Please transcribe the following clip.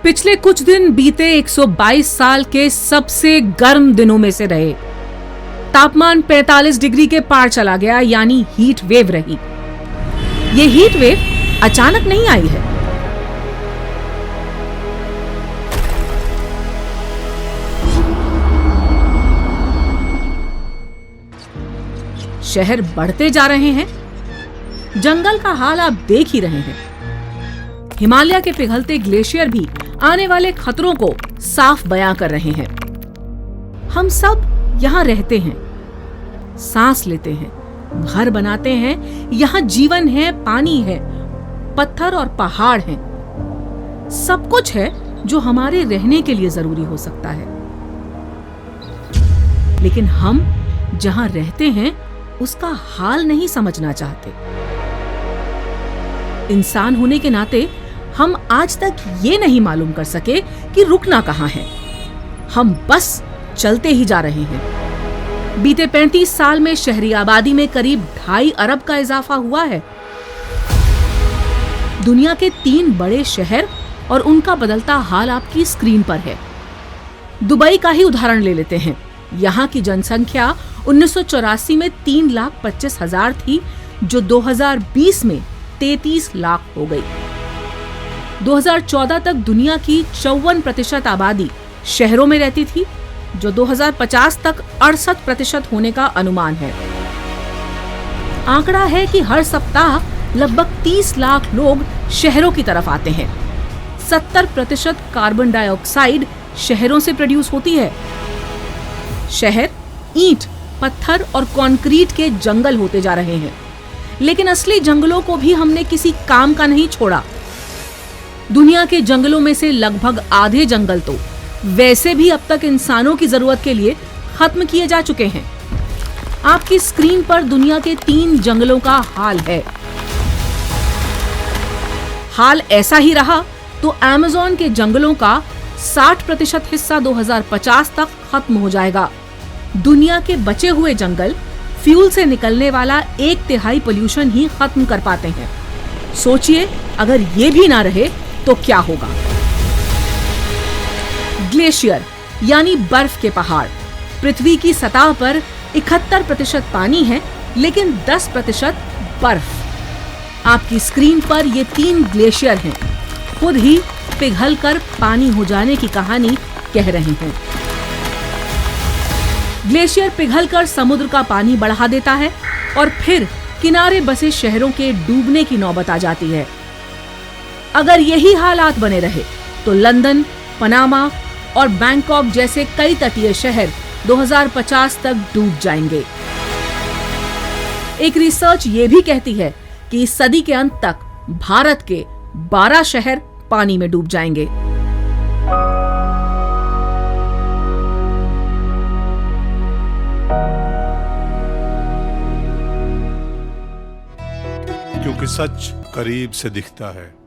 पिछले कुछ दिन बीते 122 साल के सबसे गर्म दिनों में से रहे। तापमान 45 डिग्री के पार चला गया, यानी हीट वेव रही। ये हीट वेव अचानक नहीं आई है। शहर बढ़ते जा रहे हैं, जंगल का हाल आप देख ही रहे हैं। हिमालय के पिघलते ग्लेशियर भी आने वाले खतरों को साफ बयां कर रहे हैं। हम सब यहाँ रहते हैं, सांस लेते हैं, घर बनाते हैं। यहाँ जीवन है, पानी है, पत्थर और पहाड़ हैं। सब कुछ है जो हमारे रहने के लिए जरूरी हो सकता है। लेकिन हम जहां रहते हैं उसका हाल नहीं समझना चाहते। इंसान होने के नाते हम आज तक ये नहीं मालूम कर सके कि रुकना कहां है। हम बस चलते ही जा रहे हैं। बीते 35 साल में शहरी आबादी में करीब 2.5 अरब का इजाफा हुआ है। दुनिया के 3 बड़े शहर और उनका बदलता हाल आपकी स्क्रीन पर है। दुबई का ही उदाहरण ले लेते हैं। यहाँ की जनसंख्या 1984 में 3,25,000 थी, जो 2020 में 33 लाख हो गई। 2014 तक दुनिया की 54% आबादी शहरों में रहती थी, जो 2050 तक 68% होने का अनुमान है। आंकड़ा है कि हर सप्ताह लगभग 30 लाख लोग शहरों की तरफ आते हैं। 70% कार्बन डाइऑक्साइड शहरों से प्रोड्यूस होती है। शहर ईंट, पत्थर और कंक्रीट के जंगल होते जा रहे हैं, लेकिन असली जंगलों को भी हमने किसी काम का नहीं छोड़ा। दुनिया के जंगलों में से लगभग आधे जंगल तो वैसे भी अब तक इंसानों की जरूरत के लिए खत्म किए जा चुके हैं। आपकी स्क्रीन पर दुनिया के 3 जंगलों का हाल है। हाल ऐसा ही रहा तो अमेज़न के जंगलों का 60% हिस्सा 2050 तक खत्म हो जाएगा। दुनिया के बचे हुए जंगल फ्यूल से निकलने वाला 1/3 पोल्यूशन ही खत्म कर पाते हैं। सोचिए, अगर ये भी ना रहे तो क्या होगा। ग्लेशियर यानी बर्फ के पहाड़। पृथ्वी की सतह पर 71% पानी है, लेकिन 10% बर्फ। आपकी स्क्रीन पर ये 3 ग्लेशियर हैं, खुद ही पिघलकर पानी हो जाने की कहानी कह रहे हैं। ग्लेशियर पिघलकर समुद्र का पानी बढ़ा देता है और फिर किनारे बसे शहरों के डूबने की नौबत आ जाती है। अगर यही हालात बने रहे तो लंदन, पनामा और बैंकॉक जैसे कई तटीय शहर 2050 तक डूब जाएंगे। एक रिसर्च ये भी कहती है कि इस सदी के अंत तक भारत के 12 शहर पानी में डूब जाएंगे। क्योंकि सच करीब से दिखता है।